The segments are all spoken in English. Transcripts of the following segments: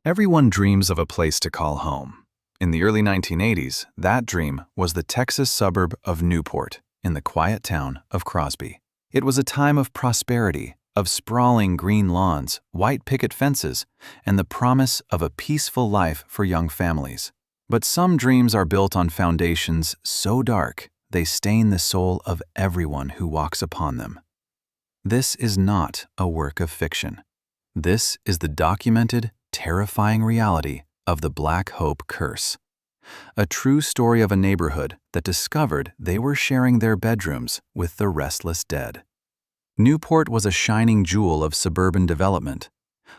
Everyone dreams of a place to call home. In the early 1980s, that dream was the Texas suburb of Newport, in the quiet town of Crosby. It was a time of prosperity, of sprawling green lawns, white picket fences, and the promise of a peaceful life for young families. But some dreams are built on foundations so dark they stain the soul of everyone who walks upon them. This is not a work of fiction. This is the documented, terrifying reality of the Black Hope curse. A true story of a neighborhood that discovered they were sharing their bedrooms with the restless dead. Newport was a shining jewel of suburban development.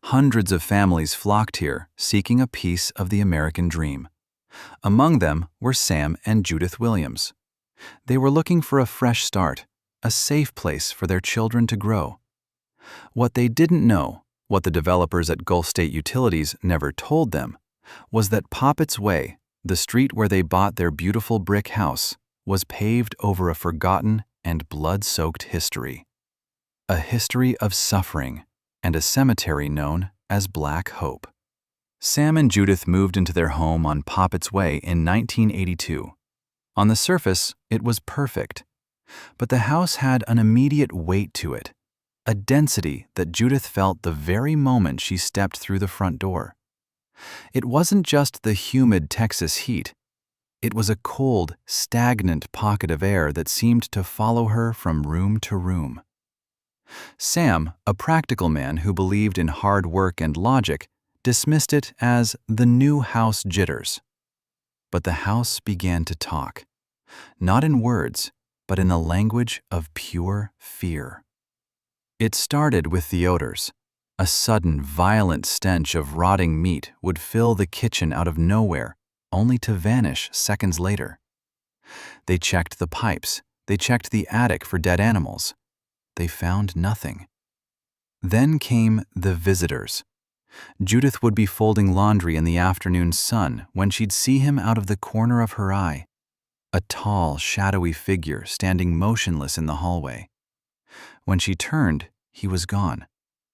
Hundreds of families flocked here, seeking a piece of the American dream. Among them were Sam and Judith Williams. They were looking for a fresh start, a safe place for their children to grow. What they didn't know, what the developers at Gulf State Utilities never told them, was that Poppet's Way, the street where they bought their beautiful brick house, was paved over a forgotten and blood-soaked history. A history of suffering and a cemetery known as Black Hope. Sam and Judith moved into their home on Poppet's Way in 1982. On the surface, it was perfect, but the house had an immediate weight to it, a density that Judith felt the very moment she stepped through the front door. It wasn't just the humid Texas heat. It was a cold, stagnant pocket of air that seemed to follow her from room to room. Sam, a practical man who believed in hard work and logic, dismissed it as the new house jitters. But the house began to talk, not in words, but in the language of pure fear. It started with the odors. A sudden, violent stench of rotting meat would fill the kitchen out of nowhere, only to vanish seconds later. They checked the pipes. They checked the attic for dead animals. They found nothing. Then came the visitors. Judith would be folding laundry in the afternoon sun when she'd see him out of the corner of her eye, a tall, shadowy figure standing motionless in the hallway. When she turned, he was gone,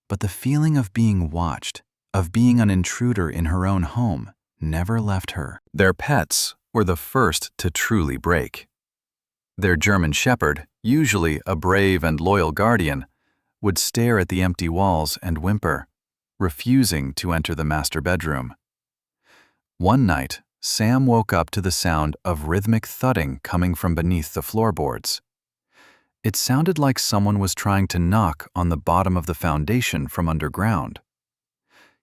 but the feeling of being watched, of being an intruder in her own home, never left her. Their pets were the first to truly break. Their German shepherd, usually a brave and loyal guardian, would stare at the empty walls and whimper, refusing to enter the master bedroom. One night, Sam woke up to the sound of rhythmic thudding coming from beneath the floorboards. It sounded like someone was trying to knock on the bottom of the foundation from underground.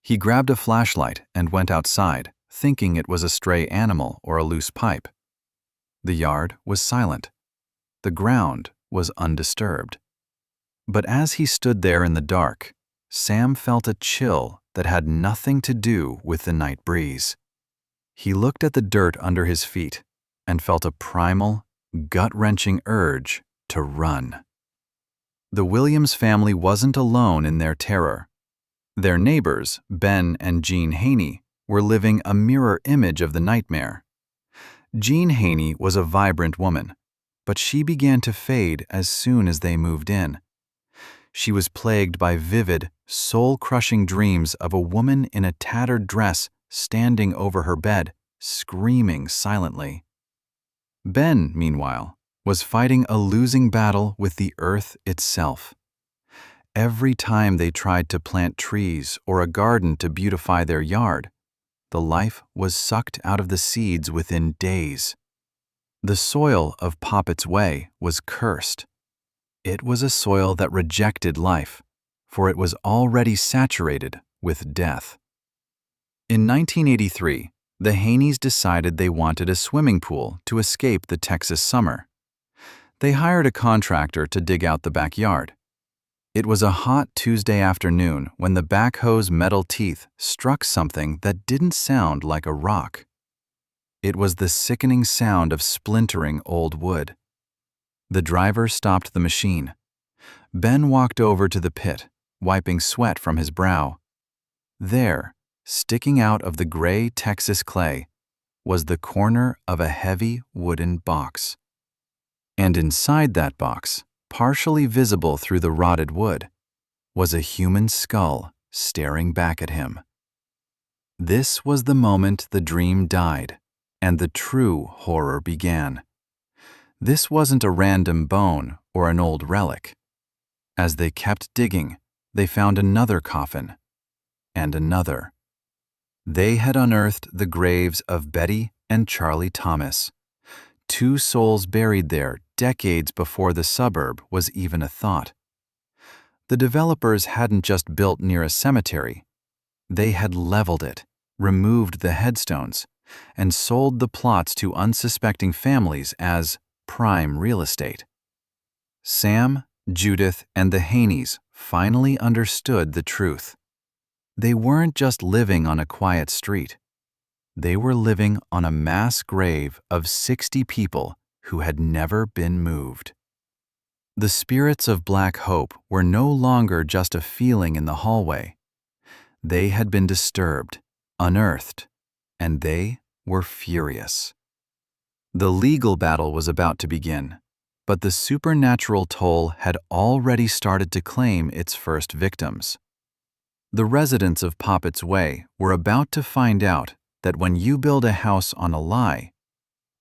He grabbed a flashlight and went outside, thinking it was a stray animal or a loose pipe. The yard was silent. The ground was undisturbed. But as he stood there in the dark, Sam felt a chill that had nothing to do with the night breeze. He looked at the dirt under his feet and felt a primal, gut-wrenching urge to run. The Williams family wasn't alone in their terror. Their neighbors, Ben and Jean Haney, were living a mirror image of the nightmare. Jean Haney was a vibrant woman, but she began to fade as soon as they moved in. She was plagued by vivid, soul-crushing dreams of a woman in a tattered dress standing over her bed, screaming silently. Ben, meanwhile, was fighting a losing battle with the earth itself. Every time they tried to plant trees or a garden to beautify their yard, the life was sucked out of the seeds within days. The soil of Poppet's Way was cursed. It was a soil that rejected life, for it was already saturated with death. In 1983, the Haneys decided they wanted a swimming pool to escape the Texas summer. They hired a contractor to dig out the backyard. It was a hot Tuesday afternoon when the backhoe's metal teeth struck something that didn't sound like a rock. It was the sickening sound of splintering old wood. The driver stopped the machine. Ben walked over to the pit, wiping sweat from his brow. There, sticking out of the gray Texas clay, was the corner of a heavy wooden box. And inside that box, partially visible through the rotted wood, was a human skull staring back at him. This was the moment the dream died, and the true horror began. This wasn't a random bone or an old relic. As they kept digging, they found another coffin, and another. They had unearthed the graves of Betty and Charlie Thomas, two souls buried there decades before the suburb was even a thought. The developers hadn't just built near a cemetery. They had leveled it, removed the headstones, and sold the plots to unsuspecting families as prime real estate. Sam, Judith, and the Haneys finally understood the truth. They weren't just living on a quiet street. They were living on a mass grave of 60 people who had never been moved. The spirits of Black Hope were no longer just a feeling in the hallway. They had been disturbed, unearthed, and they were furious. The legal battle was about to begin, but the supernatural toll had already started to claim its first victims. The residents of Poppet's Way were about to find out that when you build a house on a lie,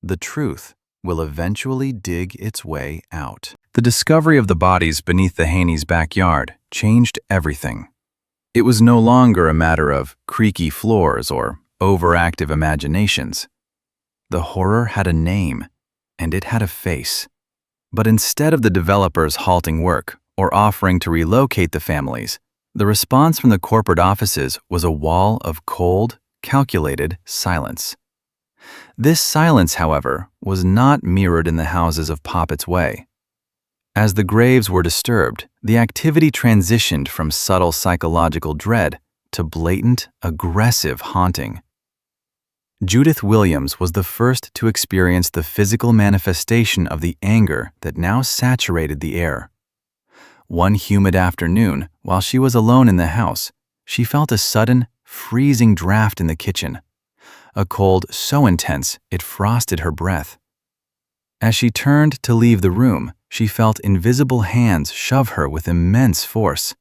the truth will eventually dig its way out. The discovery of the bodies beneath the Haneys' backyard changed everything. It was no longer a matter of creaky floors or overactive imaginations. The horror had a name, and it had a face. But instead of the developers halting work or offering to relocate the families, the response from the corporate offices was a wall of cold, calculated silence. This silence, however, was not mirrored in the houses of Poppet's Way. As the graves were disturbed, the activity transitioned from subtle psychological dread to blatant, aggressive haunting. Judith Williams was the first to experience the physical manifestation of the anger that now saturated the air. One humid afternoon, while she was alone in the house, she felt a sudden, freezing draft in the kitchen, a cold so intense it frosted her breath. As she turned to leave the room, she felt invisible hands shove her with immense force.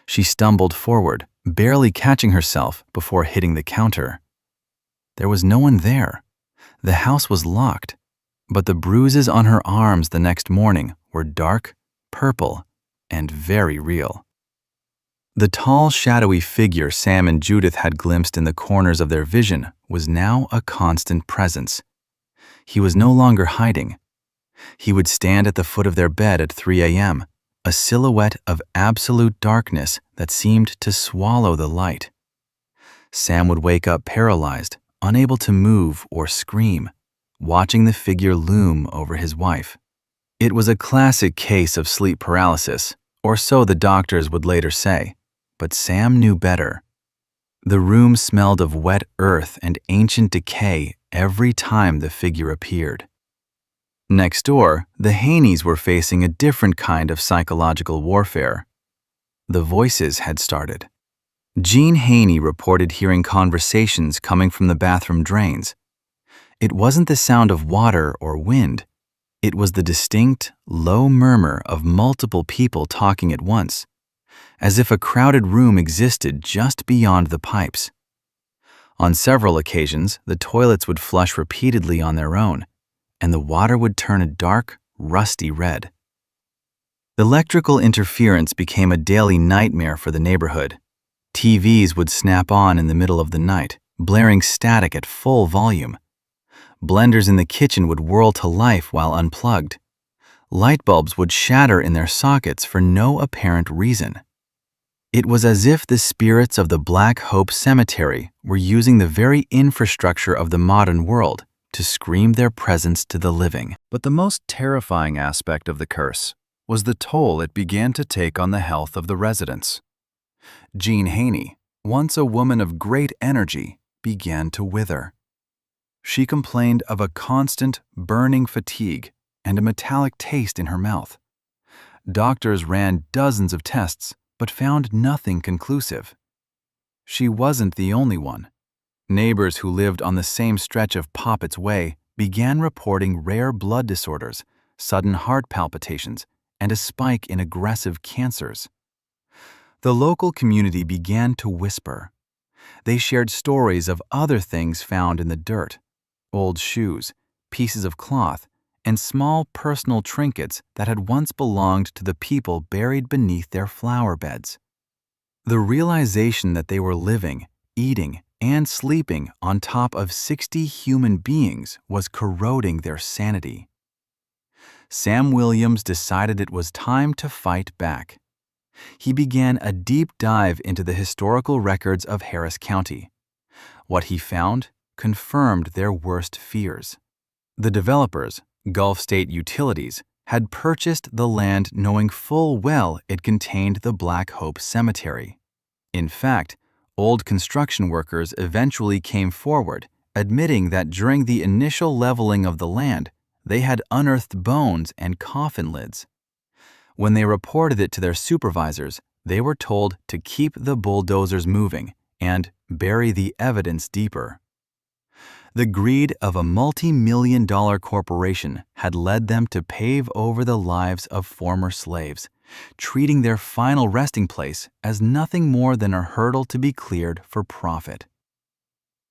She stumbled forward, barely catching herself before hitting the counter. There was no one there. The house was locked, but the bruises on her arms the next morning were dark, purple, and very real. The tall, shadowy figure Sam and Judith had glimpsed in the corners of their vision was now a constant presence. He was no longer hiding. He would stand at the foot of their bed at 3 a.m., a silhouette of absolute darkness that seemed to swallow the light. Sam would wake up paralyzed, unable to move or scream, watching the figure loom over his wife. It was a classic case of sleep paralysis, or so the doctors would later say, but Sam knew better. The room smelled of wet earth and ancient decay every time the figure appeared. Next door, the Haneys were facing a different kind of psychological warfare. The voices had started. Jean Haney reported hearing conversations coming from the bathroom drains. It wasn't the sound of water or wind. It was the distinct, low murmur of multiple people talking at once, as if a crowded room existed just beyond the pipes. On several occasions, the toilets would flush repeatedly on their own, and the water would turn a dark, rusty red. Electrical interference became a daily nightmare for the neighborhood. TVs would snap on in the middle of the night, blaring static at full volume. Blenders in the kitchen would whirl to life while unplugged. Light bulbs would shatter in their sockets for no apparent reason. It was as if the spirits of the Black Hope Cemetery were using the very infrastructure of the modern world to scream their presence to the living. But the most terrifying aspect of the curse was the toll it began to take on the health of the residents. Jean Haney, once a woman of great energy, began to wither. She complained of a constant, burning fatigue and a metallic taste in her mouth. Doctors ran dozens of tests, but found nothing conclusive. She wasn't the only one. Neighbors who lived on the same stretch of Poppet's Way began reporting rare blood disorders, sudden heart palpitations, and a spike in aggressive cancers. The local community began to whisper. They shared stories of other things found in the dirt: old shoes, pieces of cloth, and small personal trinkets that had once belonged to the people buried beneath their flower beds. The realization that they were living, eating, and sleeping on top of 60 human beings was corroding their sanity. Sam Williams decided it was time to fight back. He began a deep dive into the historical records of Harris County. What he found confirmed their worst fears. The developers, Gulf State Utilities, had purchased the land knowing full well it contained the Black Hope Cemetery. In fact, old construction workers eventually came forward, admitting that during the initial leveling of the land, they had unearthed bones and coffin lids. When they reported it to their supervisors, they were told to keep the bulldozers moving and bury the evidence deeper. The greed of a multi-million-dollar corporation had led them to pave over the lives of former slaves, treating their final resting place as nothing more than a hurdle to be cleared for profit.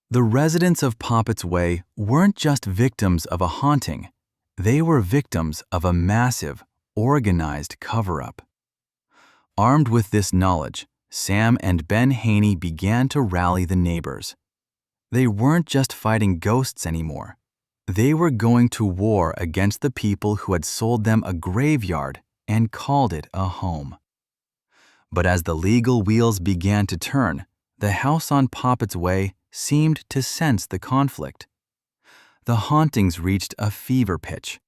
The residents of Poppet's Way weren't just victims of a haunting, they were victims of a massive, organized cover-up. Armed with this knowledge, Sam and Ben Haney began to rally the neighbors. They weren't just fighting ghosts anymore. They were going to war against the people who had sold them a graveyard and called it a home. But as the legal wheels began to turn, the house on Poppet's Way seemed to sense the conflict. The hauntings reached a fever pitch.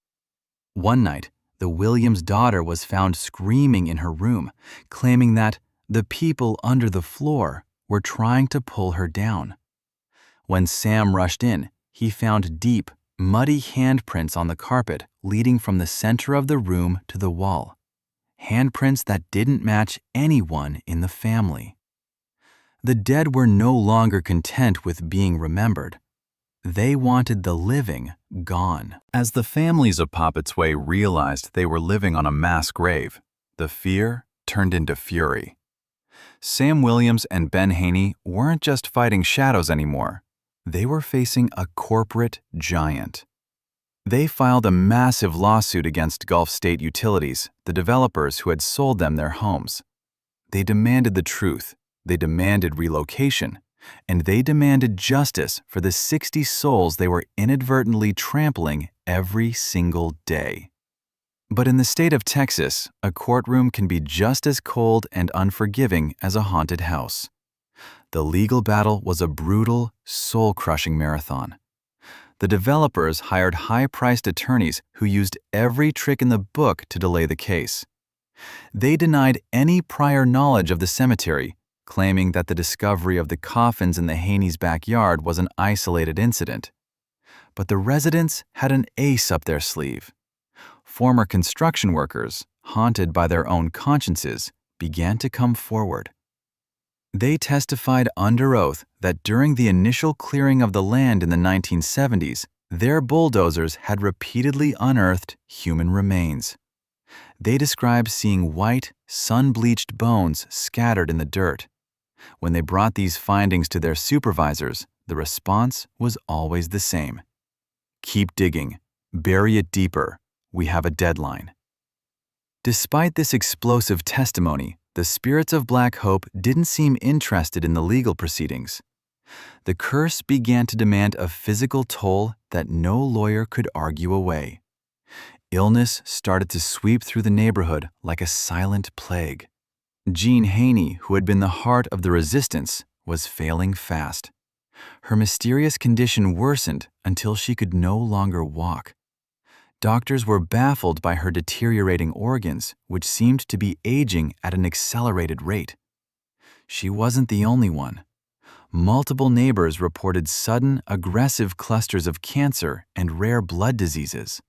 One night, the Williams' daughter was found screaming in her room, claiming that the people under the floor were trying to pull her down. When Sam rushed in, he found deep, muddy handprints on the carpet leading from the center of the room to the wall. Handprints that didn't match anyone in the family. The dead were no longer content with being remembered. They wanted the living gone. As the families of Poppet's Way realized they were living on a mass grave, the fear turned into fury. Sam Williams and Ben Haney weren't just fighting shadows anymore. They were facing a corporate giant. They filed a massive lawsuit against Gulf State Utilities, the developers who had sold them their homes. They demanded the truth, they demanded relocation, and they demanded justice for the 60 souls they were inadvertently trampling every single day. But in the state of Texas, a courtroom can be just as cold and unforgiving as a haunted house. The legal battle was a brutal, soul-crushing marathon. The developers hired high-priced attorneys who used every trick in the book to delay the case. They denied any prior knowledge of the cemetery, claiming that the discovery of the coffins in the Haney's backyard was an isolated incident. But the residents had an ace up their sleeve. Former construction workers, haunted by their own consciences, began to come forward. They testified under oath that during the initial clearing of the land in the 1970s, their bulldozers had repeatedly unearthed human remains. They described seeing white, sun-bleached bones scattered in the dirt. When they brought these findings to their supervisors, the response was always the same. Keep digging. Bury it deeper. We have a deadline. Despite this explosive testimony, the spirits of Black Hope didn't seem interested in the legal proceedings. The curse began to demand a physical toll that no lawyer could argue away. Illness started to sweep through the neighborhood like a silent plague. Jean Haney, who had been the heart of the resistance, was failing fast. Her mysterious condition worsened until she could no longer walk. Doctors were baffled by her deteriorating organs, which seemed to be aging at an accelerated rate. She wasn't the only one. Multiple neighbors reported sudden, aggressive clusters of cancer and rare blood diseases.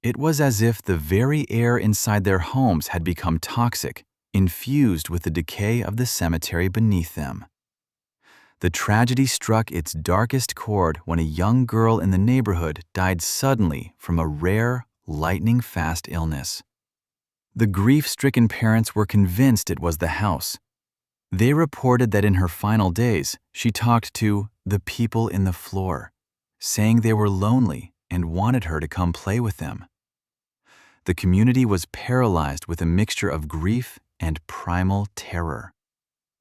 It was as if the very air inside their homes had become toxic, infused with the decay of the cemetery beneath them. The tragedy struck its darkest chord when a young girl in the neighborhood died suddenly from a rare, lightning-fast illness. The grief-stricken parents were convinced it was the house. They reported that in her final days, she talked to the people in the floor, saying they were lonely and wanted her to come play with them. The community was paralyzed with a mixture of grief and primal terror.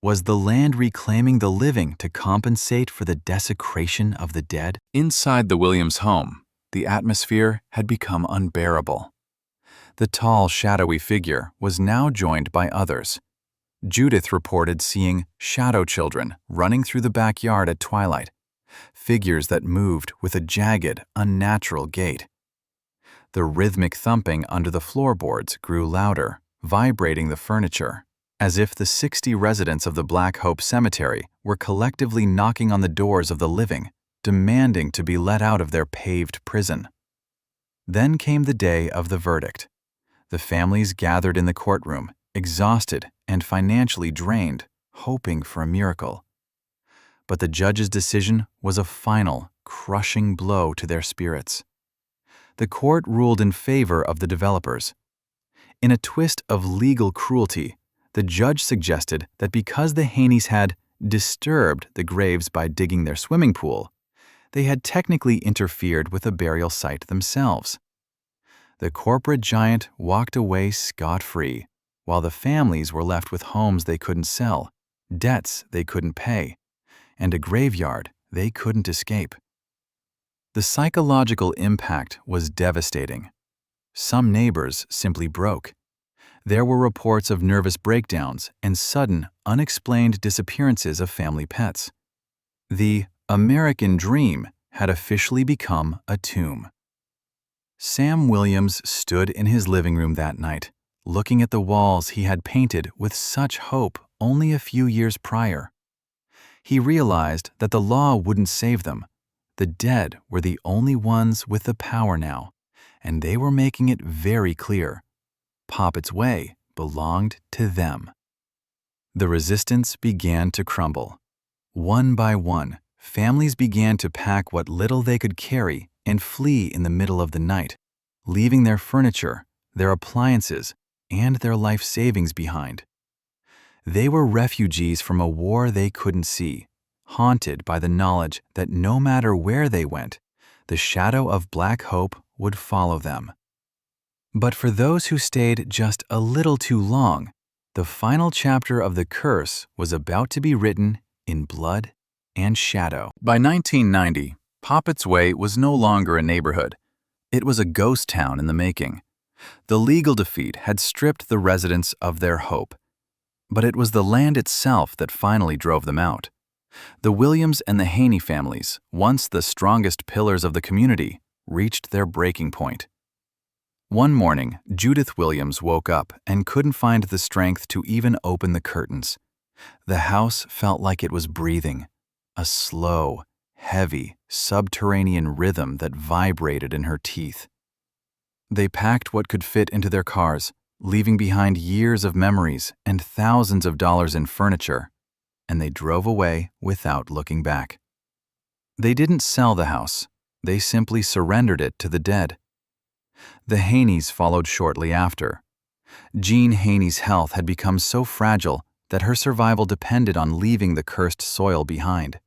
Was the land reclaiming the living to compensate for the desecration of the dead? Inside the Williams home, the atmosphere had become unbearable. The tall, shadowy figure was now joined by others. Judith reported seeing shadow children running through the backyard at twilight, figures that moved with a jagged, unnatural gait. The rhythmic thumping under the floorboards grew louder, vibrating the furniture, as if the 60 residents of the Black Hope Cemetery were collectively knocking on the doors of the living, demanding to be let out of their paved prison. Then came the day of the verdict. The families gathered in the courtroom, exhausted and financially drained, hoping for a miracle. But the judge's decision was a final, crushing blow to their spirits. The court ruled in favor of the developers. In a twist of legal cruelty, the judge suggested that because the Haneys had disturbed the graves by digging their swimming pool, they had technically interfered with the burial site themselves. The corporate giant walked away scot-free, while the families were left with homes they couldn't sell, debts they couldn't pay, and a graveyard they couldn't escape. The psychological impact was devastating. Some neighbors simply broke. There were reports of nervous breakdowns and sudden, unexplained disappearances of family pets. The American dream had officially become a tomb. Sam Williams stood in his living room that night, looking at the walls he had painted with such hope only a few years prior. He realized that the law wouldn't save them. The dead were the only ones with the power now, and they were making it very clear. Poppet's Way belonged to them. The resistance began to crumble. One by one, families began to pack what little they could carry and flee in the middle of the night, leaving their furniture, their appliances, and their life savings behind. They were refugees from a war they couldn't see, haunted by the knowledge that no matter where they went, the shadow of Black Hope would follow them. But for those who stayed just a little too long, the final chapter of the curse was about to be written in blood and shadow. By 1990, Poppet's Way was no longer a neighborhood. It was a ghost town in the making. The legal defeat had stripped the residents of their hope. But it was the land itself that finally drove them out. The Williams and the Haney families, once the strongest pillars of the community, reached their breaking point. One morning, Judith Williams woke up and couldn't find the strength to even open the curtains. The house felt like it was breathing, a slow, heavy, subterranean rhythm that vibrated in her teeth. They packed what could fit into their cars, leaving behind years of memories and thousands of dollars in furniture, and they drove away without looking back. They didn't sell the house. They simply surrendered it to the dead. The Haneys followed shortly after. Jean Haney's health had become so fragile that her survival depended on leaving the cursed soil behind.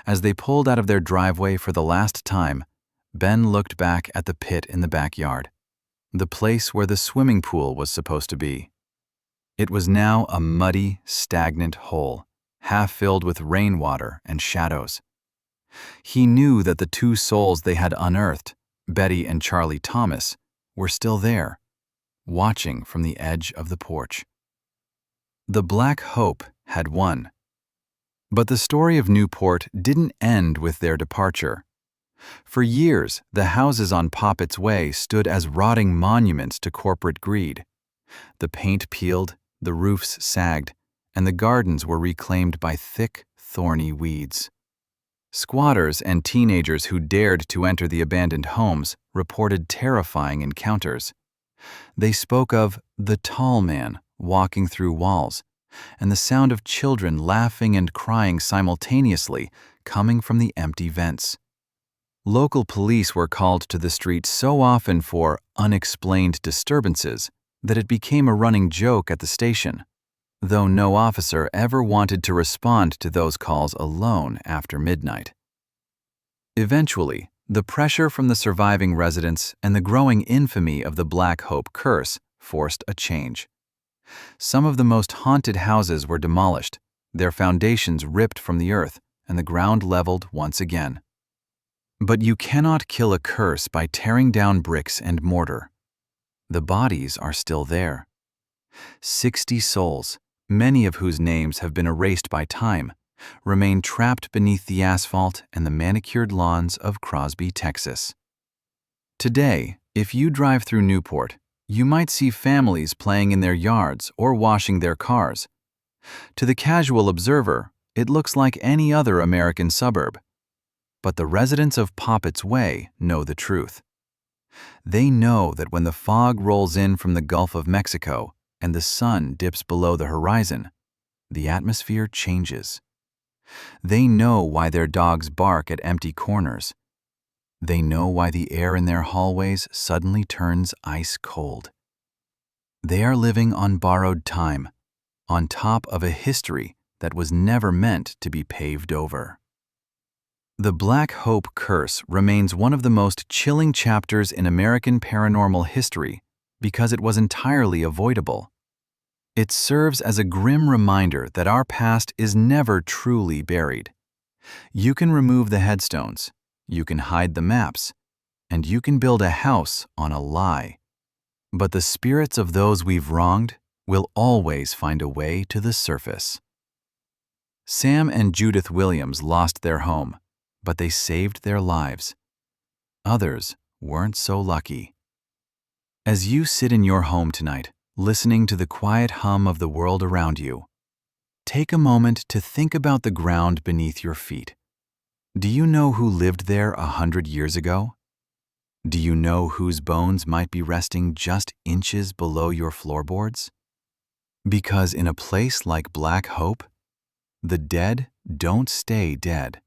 As they pulled out of their driveway for the last time, Ben looked back at the pit in the backyard, the place where the swimming pool was supposed to be. It was now a muddy, stagnant hole, half filled with rainwater and shadows. He knew that the two souls they had unearthed, Betty and Charlie Thomas, were still there, watching from the edge of the porch. The Black Hope had won. But the story of Newport didn't end with their departure. For years, the houses on Poppet's Way stood as rotting monuments to corporate greed. The paint peeled, the roofs sagged, and the gardens were reclaimed by thick, thorny weeds. Squatters and teenagers who dared to enter the abandoned homes reported terrifying encounters. They spoke of the tall man walking through walls, and the sound of children laughing and crying simultaneously coming from the empty vents. Local police were called to the street so often for unexplained disturbances that it became a running joke at the station. though no officer ever wanted to respond to those calls alone after midnight. Eventually, the pressure from the surviving residents and the growing infamy of the Black Hope curse forced a change. Some of the most haunted houses were demolished, their foundations ripped from the earth, and the ground leveled once again. But you cannot kill a curse by tearing down bricks and mortar. The bodies are still there. 60 souls, many of whose names have been erased by time, remain trapped beneath the asphalt and the manicured lawns of Crosby, Texas. Today, if you drive through Newport, you might see families playing in their yards or washing their cars. To the casual observer, it looks like any other American suburb. But the residents of Poppet's Way know the truth. They know that when the fog rolls in from the Gulf of Mexico and the sun dips below the horizon, the atmosphere changes. They know why their dogs bark at empty corners. They know why the air in their hallways suddenly turns ice cold. They are living on borrowed time, on top of a history that was never meant to be paved over. The Black Hope curse remains one of the most chilling chapters in American paranormal history because it was entirely avoidable. It serves as a grim reminder that our past is never truly buried. You can remove the headstones, you can hide the maps, and you can build a house on a lie. But the spirits of those we've wronged will always find a way to the surface. Sam and Judith Williams lost their home, but they saved their lives. Others weren't so lucky. As you sit in your home tonight, listening to the quiet hum of the world around you, take a moment to think about the ground beneath your feet. Do you know who lived there 100 years ago? Do you know whose bones might be resting just inches below your floorboards? Because in a place like Black Hope, the dead don't stay dead.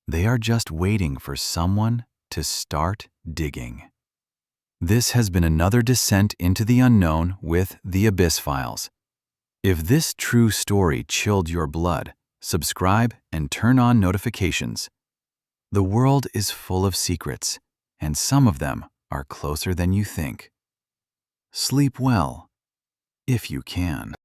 They are just waiting for someone to start digging. This has been another descent into the unknown with The Abyss Files. If this true story chilled your blood, subscribe and turn on notifications. The world is full of secrets, and some of them are closer than you think. Sleep well, if you can.